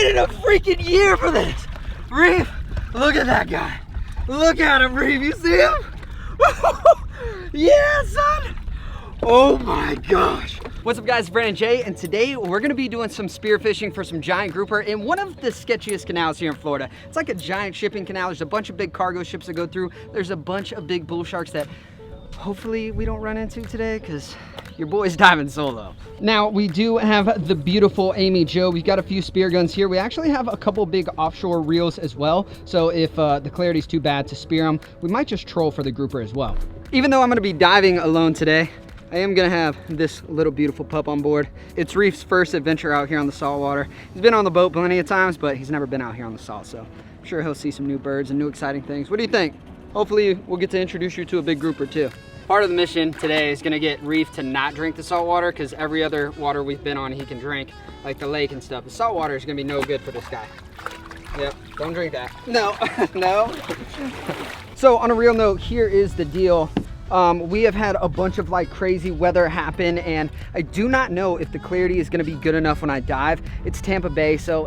waited a freaking year for this. Reef, look at that guy. Look at him, Reef. You see him? Yeah, son. Oh my gosh. What's up guys, Brandon Jay, and today we're gonna be doing some spearfishing for some giant grouper in one of the sketchiest canals here in Florida. It's like a giant shipping canal. There's a bunch of big cargo ships that go through. There's a bunch of big bull sharks that hopefully we don't run into today because your boy's diving solo. Now we do have the beautiful Amy Jo. We've got a few spear guns here. We actually have a couple big offshore reels as well. So if the clarity's too bad to spear them, we might just troll for the grouper as well. Even though I'm gonna be diving alone today, I am gonna have this little beautiful pup on board. It's Reef's first adventure out here on the saltwater. He's been on the boat plenty of times, but he's never been out here on the salt, so I'm sure he'll see some new birds and new exciting things. What do you think? Hopefully we'll get to introduce you to a big grouper too. Part of the mission today is gonna get Reef to not drink the salt water, because every other water we've been on he can drink, like the lake and stuff. The salt water is gonna be no good for this guy. Yep, don't drink that. No, no. So on a real note, here is the deal. We have had a bunch of like crazy weather happen, and I do not know if the clarity is gonna be good enough when I dive. It's Tampa Bay, so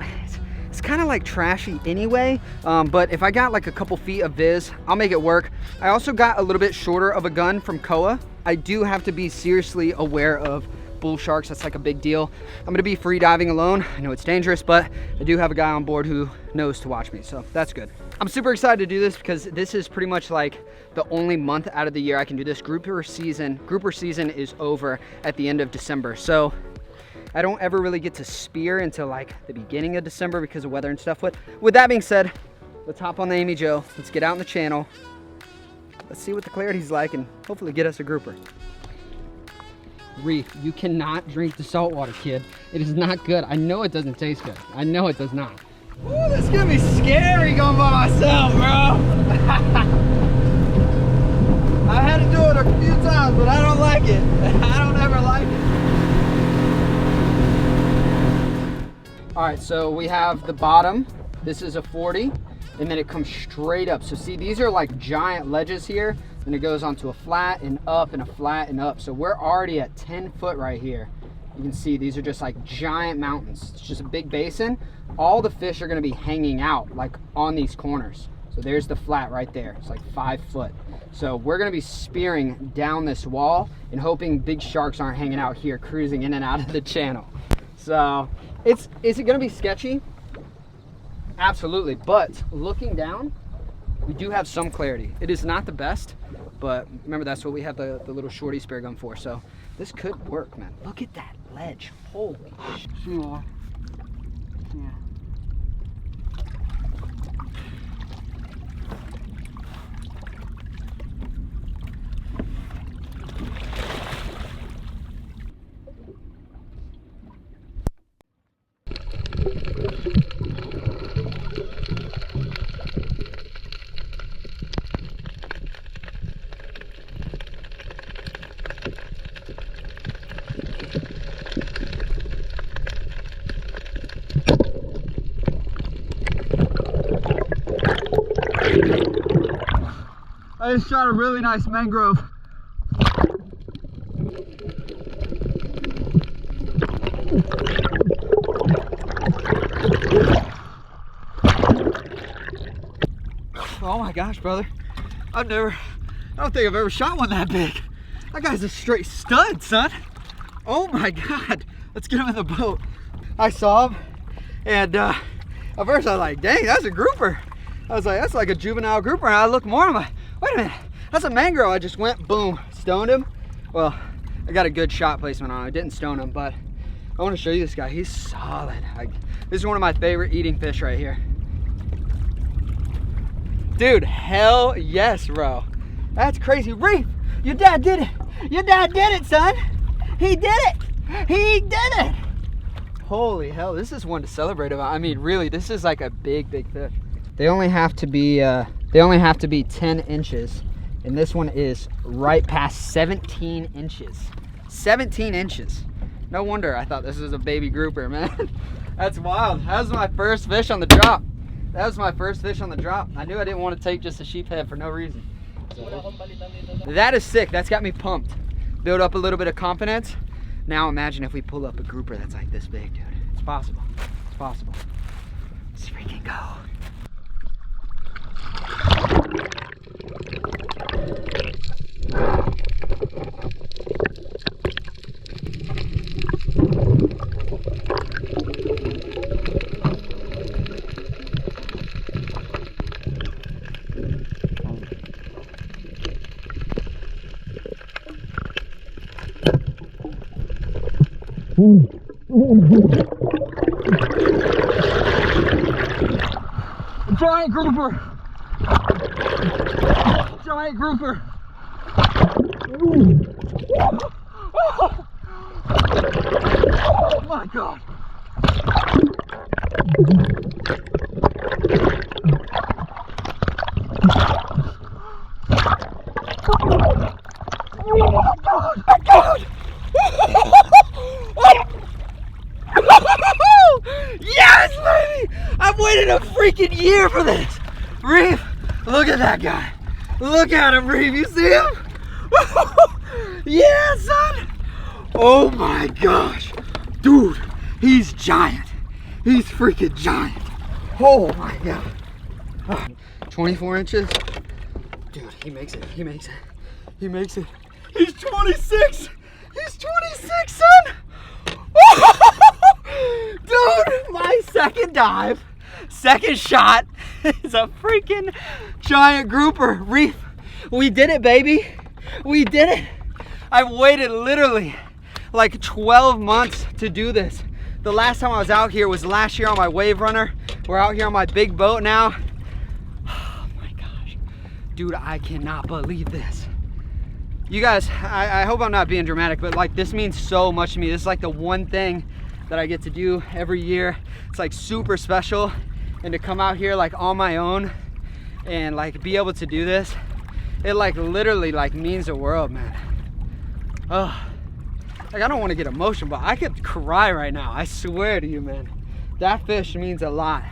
it's kind of like trashy anyway, but if I got like a couple feet of viz, I'll make it work. I also got a little bit shorter of a gun from Koa. I do have to be seriously aware of bull sharks. That's like a big deal. I'm gonna be free diving alone. I know it's dangerous, but I do have a guy on board who knows to watch me, so that's good. I'm super excited to do this because this is pretty much like the only month out of the year I can do this. Grouper season is over at the end of December, so I don't ever really get to spear until like the beginning of December because of weather and stuff. With that being said, let's hop on the Amy Jo. Let's get out in the channel. Let's see what the clarity's like and hopefully get us a grouper. Reef, you cannot drink the salt water, kid. It is not good. I know it doesn't taste good. I know it does not. Ooh, this is gonna be scary going by myself, bro. I had to do it a few times, but I don't like it. I don't ever like it. All right, so we have the bottom. This is a 40, and then it comes straight up. So see, these are like giant ledges here, and it goes onto a flat and up and a flat and up. So we're already at 10 foot right here. You can see these are just like giant mountains. It's just a big basin. All the fish are gonna be hanging out like on these corners. So there's the flat right there. It's like 5 foot. So we're gonna be spearing down this wall and hoping big sharks aren't hanging out here cruising in and out of the channel. So is it gonna be sketchy? Absolutely, but looking down, we do have some clarity. It is not the best, but remember that's what we have the little shorty spear gun for. So this could work, man. Look at that ledge. Holy shit. Yeah. I just shot a really nice mangrove. Oh my gosh, brother. I don't think I've ever shot one that big. That guy's a straight stud, son. Oh my God. Let's get him in the boat. I saw him, and at first I was like, dang, that's a grouper. I was like, that's like a juvenile grouper. And I looked more, I'm like, wait a minute, that's a mangrove. I just went, boom, stoned him. Well, I got a good shot placement on him. I didn't stone him, but I want to show you this guy. He's solid. This is one of my favorite eating fish right here. Dude, hell yes, bro. That's crazy. Reef, your dad did it. Your dad did it, son. He did it. He did it. Holy hell, this is one to celebrate about. I mean, really, this is like a big, big fish. They only have to be 10 inches, and this one is right past 17 inches. 17 inches. No wonder I thought this was a baby grouper, man. That's wild. That was my first fish on the drop. That was my first fish on the drop. I knew I didn't want to take just a sheephead for no reason. So, that is sick. That's got me pumped. Build up a little bit of confidence. Now imagine if we pull up a grouper that's like this big, dude. It's possible. It's possible. Let's freaking go. Giant grouper! Giant grouper! Oh my God! Oh my God! Yes, baby! I've waited a freaking year for this. Reef, look at that guy. Look at him, Reef. You see him? Yeah, son. Oh my gosh. Dude, he's giant. He's freaking giant. Oh my God. 24 inches. Dude, he makes it. He makes it. He makes it. He's 26. He's 26, son. Dude, my second dive, second shot is a freaking giant grouper. Reef, we did it, baby. We did it. I've waited literally like 12 months to do this. The last time I was out here was last year on my wave runner. We're out here on my big boat now. Oh my gosh. Dude, I cannot believe this. You guys, I hope I'm not being dramatic, but like this means so much to me. This is like the one thing that I get to do every year. It's like super special, and to come out here like on my own and like be able to do this, it like literally like means the world, man. Oh, like I don't want to get emotional, but I could cry right now. I swear to you, man. That fish means a lot.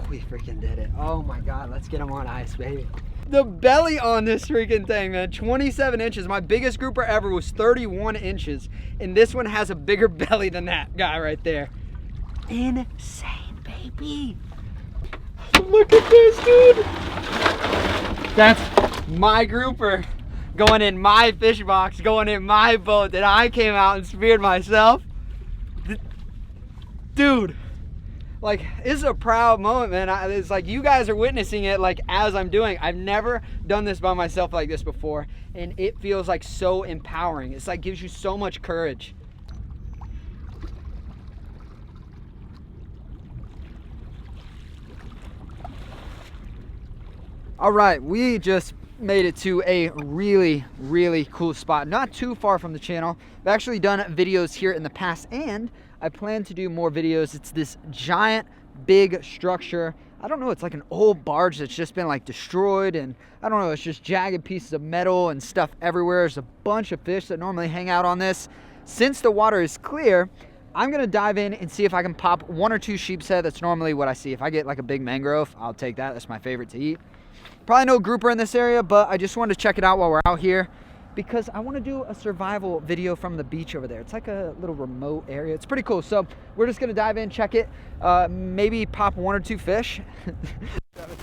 We freaking did it. Oh my God, let's get him on ice, baby. The belly on this freaking thing, man, 27 inches. My biggest grouper ever was 31 inches, and this one has a bigger belly than that guy right there. Insane, baby. Look at this, dude. That's my grouper going in my fish box, going in my boat that I came out and speared myself. Dude. Like, it's a proud moment, man. It's like you guys are witnessing it like as I'm doing. I've never done this by myself like this before, and it feels like so empowering. It's like gives you so much courage. All right, we just made it to a really, really cool spot. Not too far from the channel. I've actually done videos here in the past, and I plan to do more videos. It's this giant, big structure. I don't know, it's like an old barge that's just been like destroyed, and I don't know, it's just jagged pieces of metal and stuff everywhere. There's a bunch of fish that normally hang out on this. Since the water is clear, I'm gonna dive in and see if I can pop 1 or 2 sheep's head. That's normally what I see. If I get like a big mangrove, I'll take that. That's my favorite to eat. Probably no grouper in this area, but I just wanted to check it out while we're out here, because I want to do a survival video from the beach over there. It's like a little remote area. It's pretty cool. So we're just gonna dive in, check it, maybe pop 1 or 2 fish. I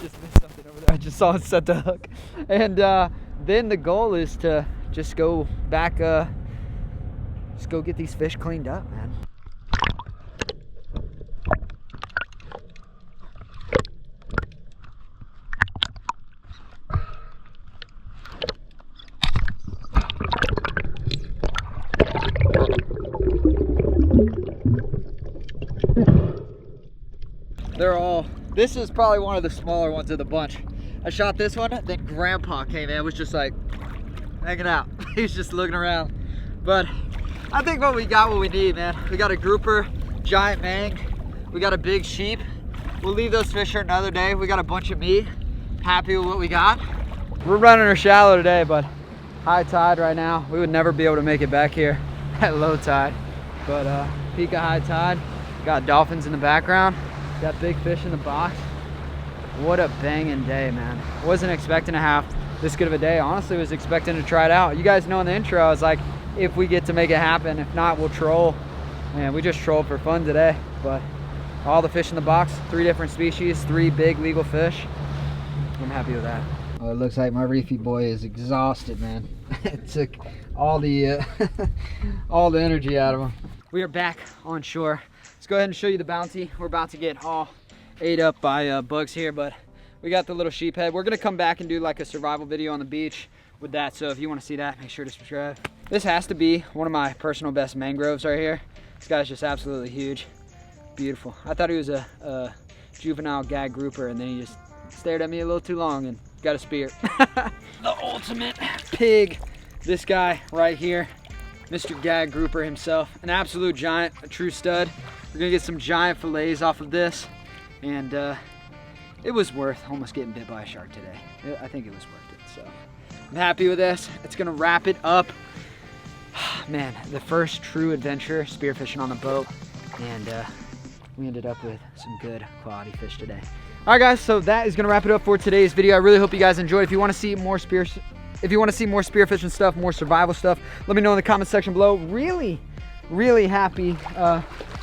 just missed something over there. I just saw it set the hook. And then the goal is to just go back, just go get these fish cleaned up, man. This is probably one of the smaller ones of the bunch. I shot this one, then Grandpa came in, was just like hanging out. He was just looking around. But I think what we got what we need, man. We got a grouper, giant mang, we got a big sheep. We'll leave those fish for another day. We got a bunch of meat. Happy with what we got. We're running her shallow today, but high tide right now. We would never be able to make it back here at low tide. But peak of high tide, got dolphins in the background. Got big fish in the box. What a banging day, man. Wasn't expecting to have this good of a day. Honestly, was expecting to try it out. You guys know in the intro, I was like, if we get to make it happen, if not, we'll troll. Man, we just trolled for fun today, but all the fish in the box, 3 different species, 3 big legal fish. I'm happy with that. Oh, it looks like my reefy boy is exhausted, man. It took all the all the energy out of him. We are back on shore. Let's go ahead and show you the bounty. We're about to get all ate up by bugs here, but we got the little sheephead. We're gonna come back and do like a survival video on the beach with that, so if you want to see that, make sure to subscribe. This has to be one of my personal best mangroves right here. This guy's just absolutely huge. Beautiful. I thought he was a juvenile gag grouper, and then he just stared at me a little too long and got a spear. The ultimate pig. This guy right here, Mr. Gag Grouper himself. An absolute giant, a true stud. We're gonna get some giant fillets off of this, and it was worth almost getting bit by a shark today. I think it was worth it, so I'm happy with this. It's gonna wrap it up. Man, the first true adventure, spearfishing on the boat, and we ended up with some good quality fish today. All right, guys, so that is gonna wrap it up for today's video. I really hope you guys enjoyed. If you want to see more spearfishing stuff, more survival stuff, let me know in the comment section below. Really happy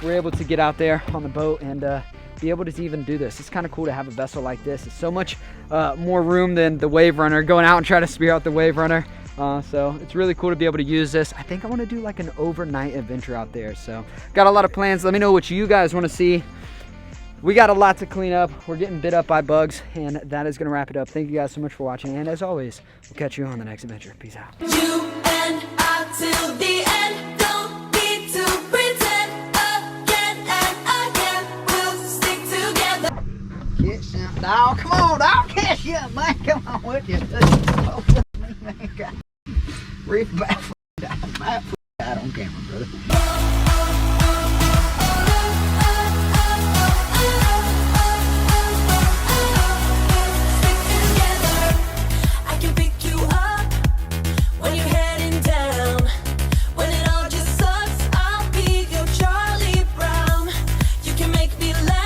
we're able to get out there on the boat and be able to even do this. It's kind of cool to have a vessel like this. It's so much more room than the wave runner, going out and trying to spear out the wave runner. So it's really cool to be able to use this. I think I want to do like an overnight adventure out there. So got a lot of plans. Let me know what you guys want to see. We got a lot to clean up. We're getting bit up by bugs, and that is going to wrap it up. Thank you guys so much for watching, and as always, we'll catch you on the next adventure. Peace out. You and I till the end. Don't need to pretend again and again. We'll stick together. Get some. Dog, come on, dog. Catch you, man. Come on with you. Man. Reef back.